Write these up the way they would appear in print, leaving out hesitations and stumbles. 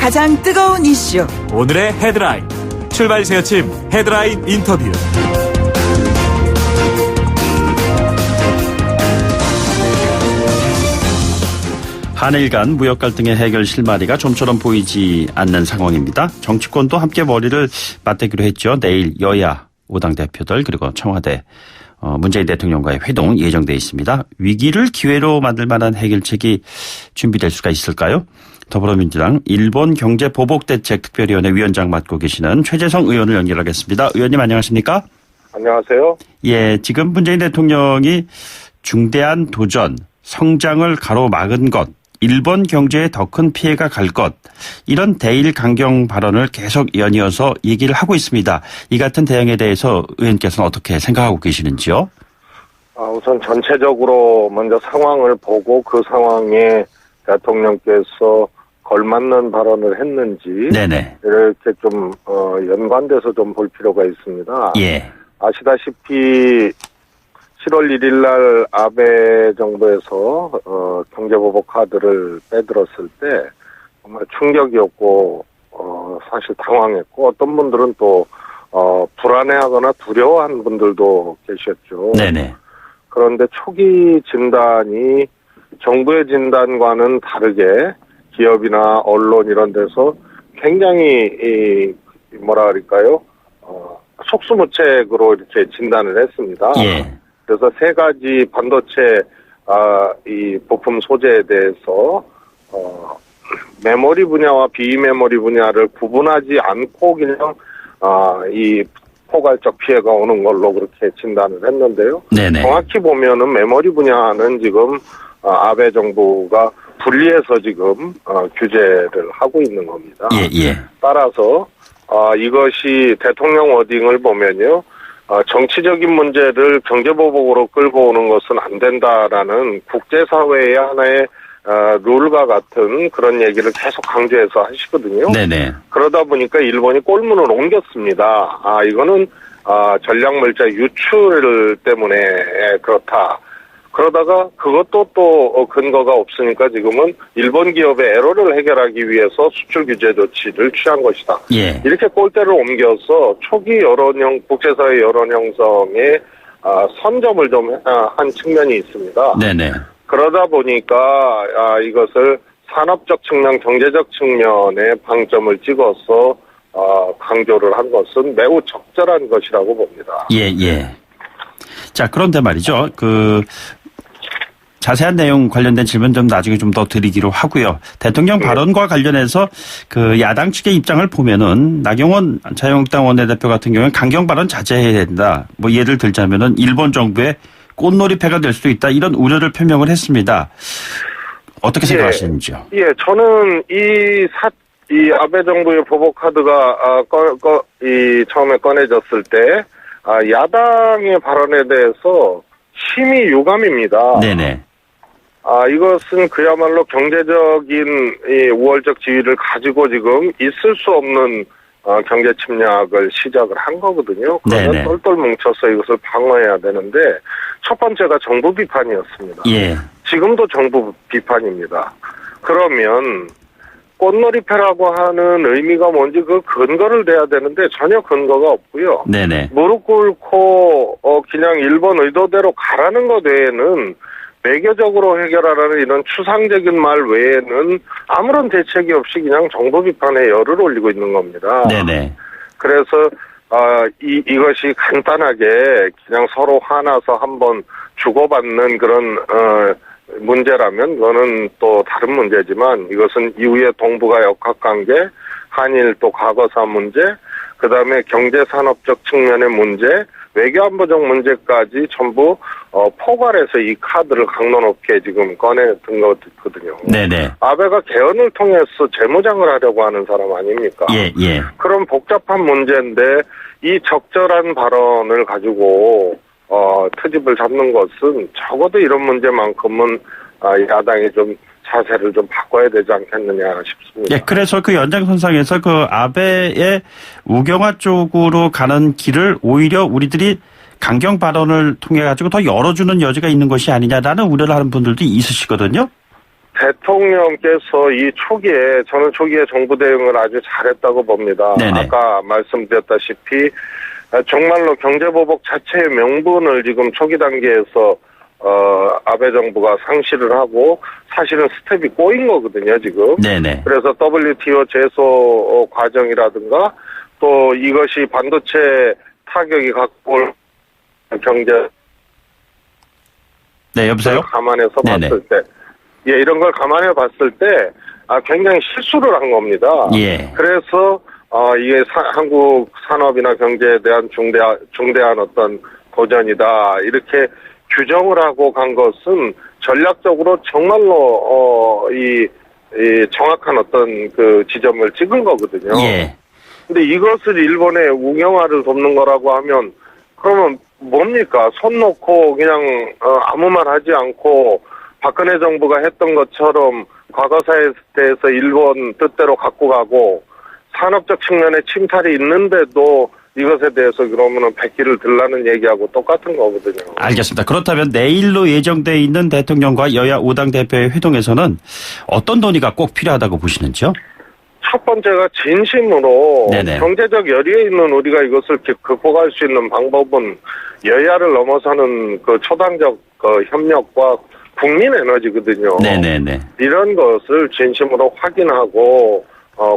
가장 뜨거운 이슈. 오늘의 헤드라인. 출발 새아침 헤드라인 인터뷰. 한일 간 무역 갈등의 해결 실마리가 좀처럼 보이지 않는 상황입니다. 정치권도 함께 머리를 맞대기로 했죠. 내일 여야 5당 대표들 그리고 청와대 문재인 대통령과의 회동 예정돼 있습니다. 위기를 기회로 만들 만한 해결책이 준비될 수가 있을까요? 더불어민주당 일본 경제보복대책특별위원회 위원장 맡고 계시는 최재성 의원을 연결하겠습니다. 의원님 안녕하십니까? 안녕하세요. 예, 지금 문재인 대통령이 중대한 도전, 성장을 가로막은 것, 일본 경제에 더 큰 피해가 갈 것, 이런 대일 강경 발언을 계속 연이어서 얘기를 하고 있습니다. 이 같은 대응에 대해서 의원께서는 어떻게 생각하고 계시는지요? 우선 전체적으로 먼저 상황을 보고 그 상황에 대통령께서 걸맞는 발언을 했는지 네네. 이렇게 좀 연관돼서 좀 볼 필요가 있습니다. 예. 아시다시피 7월 1일 날 아베 정부에서 경제보복 카드를 빼들었을 때 정말 충격이었고 사실 당황했고 어떤 분들은 또 불안해하거나 두려워한 분들도 계셨죠. 네네. 그런데 초기 진단이 정부의 진단과는 다르게 기업이나 언론 이런 데서 굉장히 뭐라 그럴까요? 속수무책으로 이렇게 진단을 했습니다. 예. 그래서 세 가지 반도체 이 부품 소재에 대해서 메모리 분야와 비메모리 분야를 구분하지 않고 그냥 이 포괄적 피해가 오는 걸로 그렇게 진단을 했는데요. 네네. 정확히 보면은 메모리 분야는 지금 아베 정부가 분리해서 지금 규제를 하고 있는 겁니다. 예. 따라서 이것이 대통령 워딩을 보면요. 정치적인 문제를 경제보복으로 끌고 오는 것은 안 된다라는 국제사회의 하나의 룰과 같은 그런 얘기를 계속 강조해서 하시거든요. 네네. 그러다 보니까 일본이 골문을 옮겼습니다. 이거는 전략물자 유출 때문에 그렇다. 그러다가 그것도 또 근거가 없으니까 지금은 일본 기업의 애로를 해결하기 위해서 수출 규제 조치를 취한 것이다. 예. 이렇게 꼴대를 옮겨서 초기 국제사회 여론 형성에 선점을 좀 한 측면이 있습니다. 네네. 그러다 보니까 이것을 산업적 측면, 경제적 측면에 방점을 찍어서 강조를 한 것은 매우 적절한 것이라고 봅니다. 예. 자, 그런데 말이죠. 자세한 내용 관련된 질문 좀 나중에 좀 더 드리기로 하고요. 대통령 발언과 관련해서 야당 측의 입장을 보면은 나경원 자유한국당 원내대표 같은 경우는 강경 발언 자제해야 된다. 뭐 예를 들자면은 일본 정부의 꽃놀이패가 될 수도 있다. 이런 우려를 표명을 했습니다. 어떻게 생각하시는지요? 예, 저는 이 아베 정부의 보복 카드가 처음에 꺼내졌을 때 야당의 발언에 대해서 심히 유감입니다. 네네. 이것은 그야말로 경제적인 이 우월적 지위를 가지고 지금 있을 수 없는 경제 침략을 시작을 한 거거든요. 그러면 똘똘 뭉쳐서 이것을 방어해야 되는데 첫 번째가 정부 비판이었습니다. 예. 지금도 정부 비판입니다. 그러면 꽃놀이패라고 하는 의미가 뭔지 그 근거를 대야 되는데 전혀 근거가 없고요. 네네. 무릎 꿇고 그냥 일본 의도대로 가라는 것 외에는 외교적으로 해결하라는 이런 추상적인 말 외에는 아무런 대책이 없이 그냥 정부 비판에 열을 올리고 있는 겁니다. 네네. 그래서 이것이 간단하게 그냥 서로 화나서 한번 주고받는 그런 문제라면 그거는 또 다른 문제지만 이것은 이후에 동북아 역학관계, 한일 또 과거사 문제, 그다음에 경제산업적 측면의 문제, 외교안보적 문제까지 전부 포괄해서 이 카드를 강도 높게 지금 꺼내든 거거든요. 네네. 아베가 개헌을 통해서 재무장을 하려고 하는 사람 아닙니까? 예. 그런 복잡한 문제인데 이 적절한 발언을 가지고 트집을 잡는 것은 적어도 이런 문제만큼은 야당이 좀 자세를 좀 바꿔야 되지 않겠느냐 싶습니다. 예, 그래서 그 연장선상에서 아베의 우경화 쪽으로 가는 길을 오히려 우리들이 강경 발언을 통해 가지고 더 열어주는 여지가 있는 것이 아니냐라는 우려를 하는 분들도 있으시거든요. 대통령께서 이 초기에 저는 초기에 정부 대응을 아주 잘했다고 봅니다. 네네. 아까 말씀드렸다시피 정말로 경제보복 자체의 명분을 지금 초기 단계에서 아베 정부가 상실을 하고 사실은 스텝이 꼬인 거거든요, 지금. 네네. 그래서 WTO 제소 과정이라든가 또 이것이 반도체 타격이 갖고 올 경제 네, 여보세요? 감안해서 네네. 봤을 때, 예, 이런 걸 감안해 봤을 때, 굉장히 실수를 한 겁니다. 예. 그래서, 이게 한국 산업이나 경제에 대한 중대한 어떤 도전이다. 이렇게 규정을 하고 간 것은 전략적으로 정말로, 이 정확한 어떤 그 지점을 찍은 거거든요. 예. 근데 이것을 일본의 웅영화를 돕는 거라고 하면, 그러면 뭡니까? 손 놓고 그냥 아무 말 하지 않고 박근혜 정부가 했던 것처럼 과거사에 대해서 일본 뜻대로 갖고 가고 산업적 측면에 침탈이 있는데도 이것에 대해서 그러면은 백기를 들라는 얘기하고 똑같은 거거든요. 알겠습니다. 그렇다면 내일로 예정돼 있는 대통령과 여야 5당 대표의 회동에서는 어떤 논의가 꼭 필요하다고 보시는지요? 첫 번째가 진심으로 네네. 경제적 열의에 있는 우리가 이것을 극복할 수 있는 방법은 여야를 넘어서는 그 초당적 그 협력과 국민 에너지거든요. 네네네. 이런 것을 진심으로 확인하고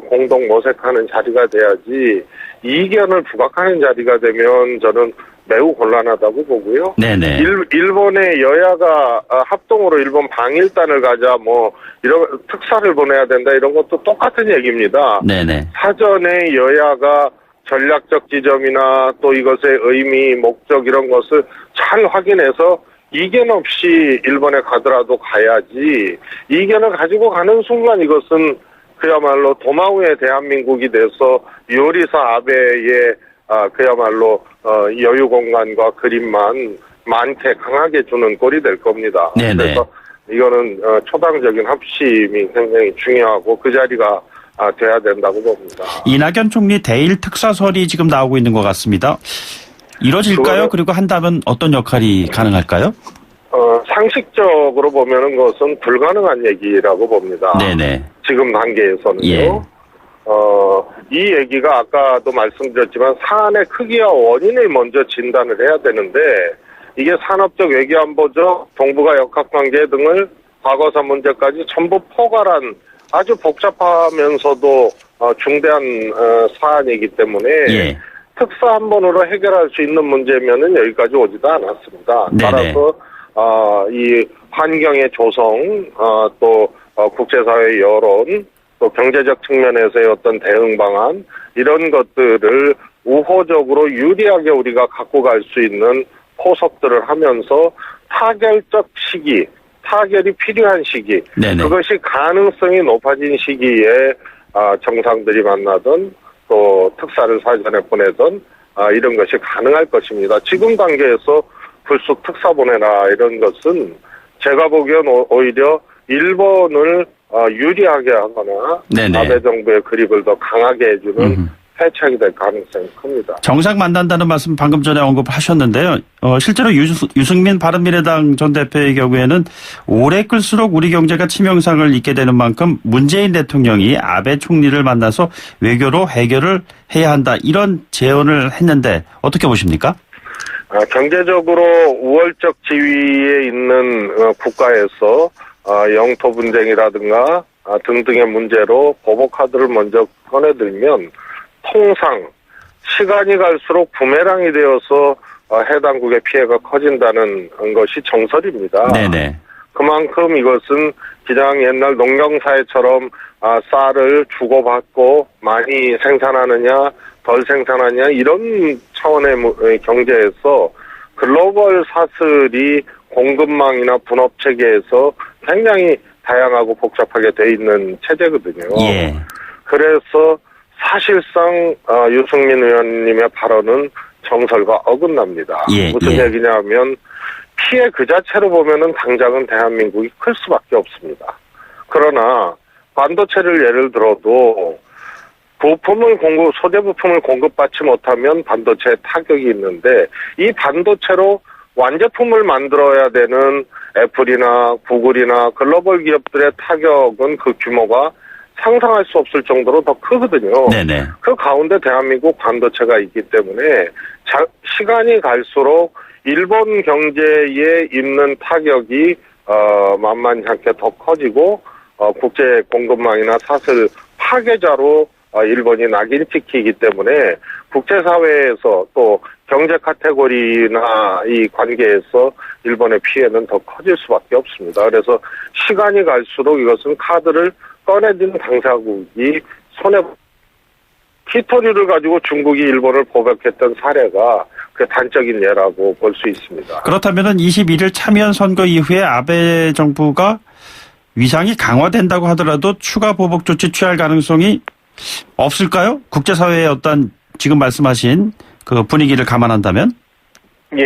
공동 모색하는 자리가 돼야지 이견을 부각하는 자리가 되면 저는 매우 곤란하다고 보고요. 네네. 일본의 여야가 합동으로 일본 방일단을 가자 뭐 이런 특사를 보내야 된다 이런 것도 똑같은 얘기입니다. 네네. 사전에 여야가 전략적 지점이나 또 이것의 의미, 목적 이런 것을 잘 확인해서 이견 없이 일본에 가더라도 가야지 이견을 가지고 가는 순간 이것은 그야말로 도마우의 대한민국이 돼서 요리사 아베의 그야말로 여유 공간과 그림만 많게 강하게 주는 꼴이 될 겁니다. 네네. 그래서 이거는 초당적인 합심이 굉장히 중요하고 그 자리가 돼야 된다고 봅니다. 이낙연 총리 대일 특사설이 지금 나오고 있는 것 같습니다. 이뤄질까요? 그리고 한다면 어떤 역할이 가능할까요? 상식적으로 보면은 그것은 불가능한 얘기라고 봅니다. 네네. 지금 단계에서는요. 예. 이 얘기가 아까도 말씀드렸지만 사안의 크기와 원인을 먼저 진단을 해야 되는데 이게 산업적, 외교안보적, 동북아 역학관계 등을 과거사 문제까지 전부 포괄한 아주 복잡하면서도 중대한 사안이기 때문에 예. 특사 한 번으로 해결할 수 있는 문제면은 여기까지 오지도 않았습니다. 네네. 따라서 이 환경의 조성, 또 국제사회 여론, 또 경제적 측면에서의 어떤 대응 방안 이런 것들을 우호적으로 유리하게 우리가 갖고 갈 수 있는 포석들을 하면서 타결적 시기, 타결이 필요한 시기, 네네. 그것이 가능성이 높아진 시기에 정상들이 만나든 또 특사를 사전에 보내든 이런 것이 가능할 것입니다. 지금 단계에서 불쑥 특사 보내라 이런 것은 제가 보기엔 오히려 일본을 유리하게 하거나 네네. 아베 정부의 그립을 더 강하게 해주는 패착이 될 가능성이 큽니다. 정상 만난다는 말씀 방금 전에 언급하셨는데요. 실제로 유승민 바른미래당 전 대표의 경우에는 오래 끌수록 우리 경제가 치명상을 입게 되는 만큼 문재인 대통령이 아베 총리를 만나서 외교로 해결을 해야 한다 이런 제언을 했는데 어떻게 보십니까? 경제적으로 우월적 지위에 있는 국가에서 영토 분쟁이라든가 등등의 문제로 보복카드를 먼저 꺼내들면 통상 시간이 갈수록 부메랑이 되어서 해당국의 피해가 커진다는 것이 정설입니다. 네네. 그만큼 이것은 그냥 옛날 농경사회처럼 쌀을 주고받고 많이 생산하느냐 덜 생산하느냐 이런 차원의 경제에서 글로벌 사슬이 공급망이나 분업 체계에서 굉장히 다양하고 복잡하게 돼 있는 체제거든요. 예. 그래서 사실상 유승민 의원님의 발언은 정설과 어긋납니다. 예, 무슨 얘기냐면 피해 그 자체로 보면은 당장은 대한민국이 클 수밖에 없습니다. 그러나 반도체를 예를 들어도 소재 부품을 공급받지 못하면 반도체에 타격이 있는데 이 반도체로 완제품을 만들어야 되는 애플이나 구글이나 글로벌 기업들의 타격은 그 규모가 상상할 수 없을 정도로 더 크거든요. 네네. 그 가운데 대한민국 반도체가 있기 때문에 시간이 갈수록 일본 경제에 있는 타격이 만만치 않게 더 커지고 국제 공급망이나 사슬 파괴자로 일본이 낙인 찍히기 때문에 국제사회에서 또 경제 카테고리나 이 관계에서 일본의 피해는 더 커질 수밖에 없습니다. 그래서 시간이 갈수록 이것은 카드를 꺼내드는 당사국이 히토리를 가지고 중국이 일본을 포격했던 사례가 그 단적인 예라고 볼 수 있습니다. 그렇다면 21일 참여연 선거 이후에 아베 정부가 위상이 강화된다고 하더라도 추가 보복 조치 취할 가능성이 없을까요? 국제사회의 어떤 지금 말씀하신 그 분위기를 감안한다면? 예,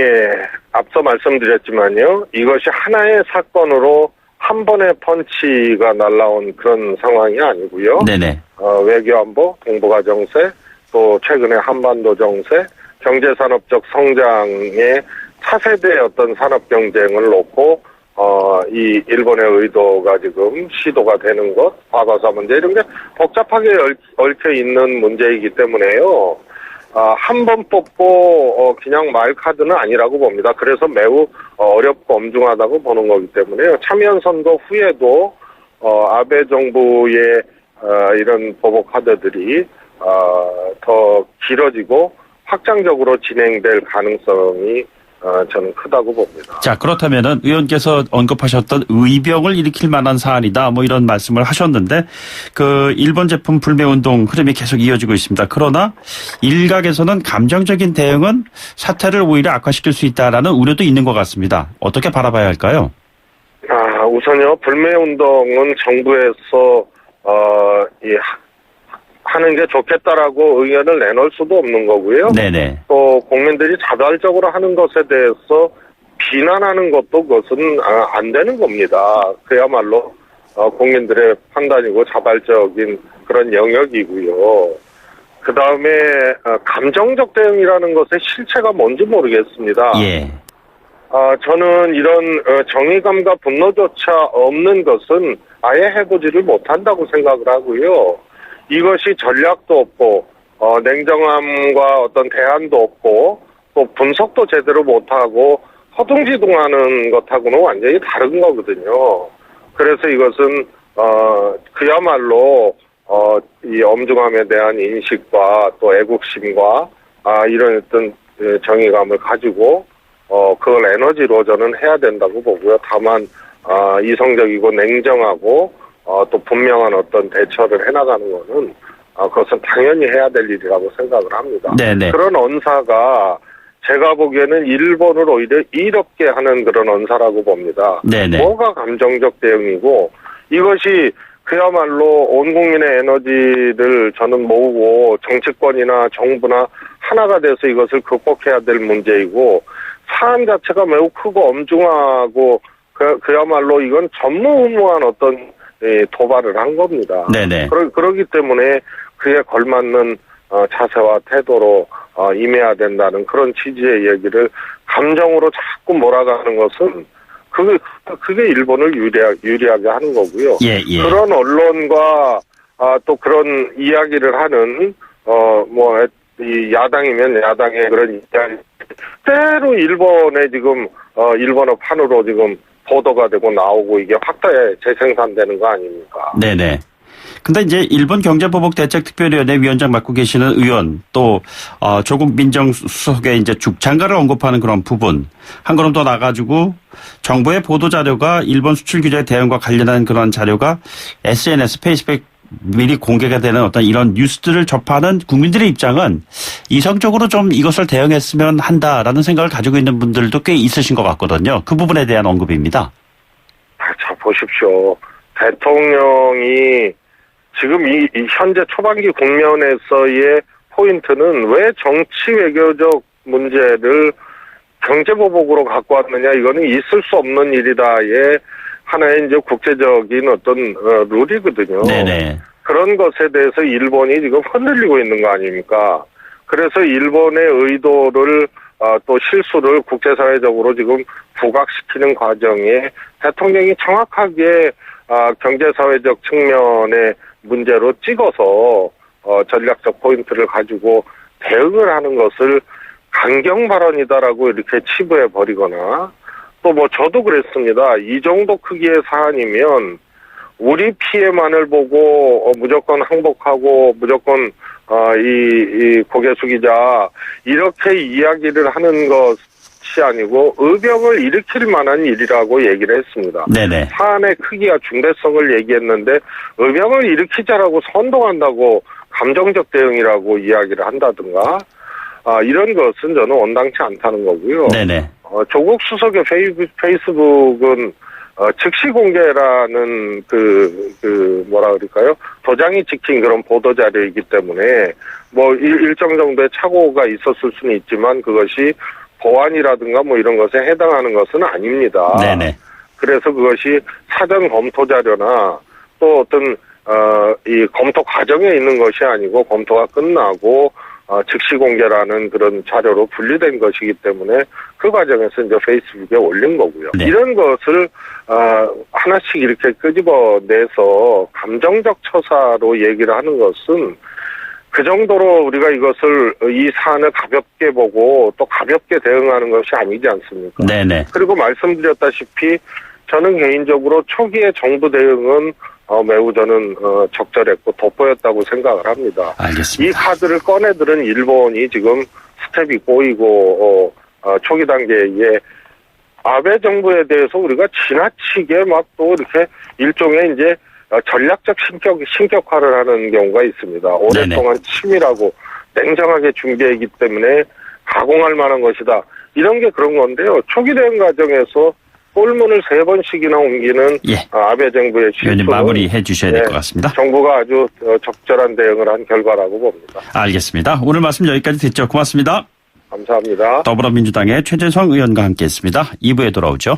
앞서 말씀드렸지만요. 이것이 하나의 사건으로 한 번의 펀치가 날라온 그런 상황이 아니고요. 네네. 외교안보, 동북아 정세, 또 최근에 한반도 정세, 경제산업적 성장의 차세대의 어떤 산업 경쟁을 놓고 이 일본의 의도가 지금 시도가 되는 것, 과거사 문제 이런 게 복잡하게 얽혀 있는 문제이기 때문에요. 한 번 뽑고 그냥 말 카드는 아니라고 봅니다. 그래서 매우 어렵고 엄중하다고 보는 거기 때문에요. 참여연 선거 후에도 아베 정부의 이런 보복 카드들이 더 길어지고 확장적으로 진행될 가능성이 저는 크다고 봅니다. 자, 그렇다면은 의원께서 언급하셨던 의병을 일으킬 만한 사안이다. 뭐 이런 말씀을 하셨는데 그 일본 제품 불매 운동 흐름이 계속 이어지고 있습니다. 그러나 일각에서는 감정적인 대응은 사태를 오히려 악화시킬 수 있다라는 우려도 있는 것 같습니다. 어떻게 바라봐야 할까요? 우선요. 불매 운동은 정부에서 하는 게 좋겠다라고 의견을 내놓을 수도 없는 거고요. 네네. 또 국민들이 자발적으로 하는 것에 대해서 비난하는 것도 그것은 안 되는 겁니다. 그야말로 국민들의 판단이고 자발적인 그런 영역이고요. 그 다음에 감정적 대응이라는 것의 실체가 뭔지 모르겠습니다. 예. 저는 이런 정의감과 분노조차 없는 것은 아예 해보지를 못한다고 생각을 하고요. 이것이 전략도 없고 냉정함과 어떤 대안도 없고 또 분석도 제대로 못하고 허둥지둥하는 것하고는 완전히 다른 거거든요. 그래서 이것은 그야말로 이 엄중함에 대한 인식과 또 애국심과 이런 어떤 정의감을 가지고 그걸 에너지로 저는 해야 된다고 보고요. 다만 이성적이고 냉정하고 또 분명한 어떤 대처를 해나가는 거는 그것은 당연히 해야 될 일이라고 생각을 합니다. 네네. 그런 언사가 제가 보기에는 일본을 오히려 이롭게 하는 그런 언사라고 봅니다. 네네. 뭐가 감정적 대응이고 이것이 그야말로 온 국민의 에너지를 저는 모으고 정치권이나 정부나 하나가 돼서 이것을 극복해야 될 문제이고 사안 자체가 매우 크고 엄중하고 그야말로 이건 전무후무한 어떤 도발을 한 겁니다. 네네. 그러기 때문에 그에 걸맞는 자세와 태도로 임해야 된다는 그런 취지의 얘기를 감정으로 자꾸 몰아가는 것은 그게 일본을 유리하게 하는 거고요. 예, 예. 그런 언론과 또 그런 이야기를 하는 이 야당이면 야당의 그런 이야기 때로 일본에 지금 일본어판으로 지금 보도가 되고 나오고 이게 확대 재생산되는 거 아닙니까? 네네. 근데 이제 일본 경제보복대책특별위원회 위원장 맡고 계시는 의원 또 조국 민정수석의 이제 죽창가를 언급하는 그런 부분 한 걸음 더 나가지고 정부의 보도 자료가 일본 수출 규제 대응과 관련한 그런 자료가 SNS, 페이스북 미리 공개가 되는 어떤 이런 뉴스들을 접하는 국민들의 입장은 이성적으로 좀 이것을 대응했으면 한다라는 생각을 가지고 있는 분들도 꽤 있으신 것 같거든요. 그 부분에 대한 언급입니다. 자, 보십시오. 대통령이 지금 이 현재 초반기 국면에서의 포인트는 왜 정치 외교적 문제를 경제보복으로 갖고 왔느냐, 이거는 있을 수 없는 일이다의 하나의 이제 국제적인 어떤 룰이거든요. 네네. 그런 것에 대해서 일본이 지금 흔들리고 있는 거 아닙니까? 그래서 일본의 의도를 또 실수를 국제사회적으로 지금 부각시키는 과정에 대통령이 정확하게 경제사회적 측면의 문제로 찍어서 전략적 포인트를 가지고 대응을 하는 것을 강경 발언이다라고 이렇게 치부해 버리거나 또 뭐 저도 그랬습니다. 이 정도 크기의 사안이면 우리 피해만을 보고 무조건 항복하고 무조건 이 고개 숙이자 이렇게 이야기를 하는 것이 아니고 의병을 일으킬 만한 일이라고 얘기를 했습니다. 네네. 사안의 크기와 중대성을 얘기했는데 의병을 일으키자라고 선동한다고 감정적 대응이라고 이야기를 한다든가 이런 것은 저는 온당치 않다는 거고요. 네네. 조국 수석의 페이스북은 즉시 공개라는 뭐라 그럴까요? 도장이 찍힌 그런 보도 자료이기 때문에 뭐 일정 정도의 착오가 있었을 수는 있지만 그것이 보안이라든가 뭐 이런 것에 해당하는 것은 아닙니다. 네네. 그래서 그것이 사전 검토 자료나 또 어떤 이 검토 과정에 있는 것이 아니고 검토가 끝나고 즉시 공개라는 그런 자료로 분리된 것이기 때문에 그 과정에서 이제 페이스북에 올린 거고요. 네. 이런 것을 하나씩 이렇게 끄집어내서 감정적 처사로 얘기를 하는 것은 그 정도로 우리가 이 사안을 가볍게 보고 또 가볍게 대응하는 것이 아니지 않습니까? 네네. 그리고 말씀드렸다시피 저는 개인적으로 초기의 정부 대응은 매우 저는 적절했고 돋보였다고 생각을 합니다. 알겠습니다. 이 카드를 꺼내들은 일본이 지금 스텝이 꼬이고 초기 단계에 아베 정부에 대해서 우리가 지나치게 막 또 이렇게 일종의 이제 전략적 신격화를 하는 경우가 있습니다. 오랫동안 치밀하고 냉정하게 준비했기 때문에 가공할 만한 것이다. 이런 게 그런 건데요. 초기 대응 과정에서 꼴문을 3번씩이나 옮기는 아베 정부의 의원님 마무리해 주셔야 될 것 같습니다. 정부가 아주 적절한 대응을 한 결과라고 봅니다. 알겠습니다. 오늘 말씀 여기까지 듣죠. 고맙습니다. 감사합니다. 더불어민주당의 최재성 의원과 함께했습니다. 2부에 돌아오죠.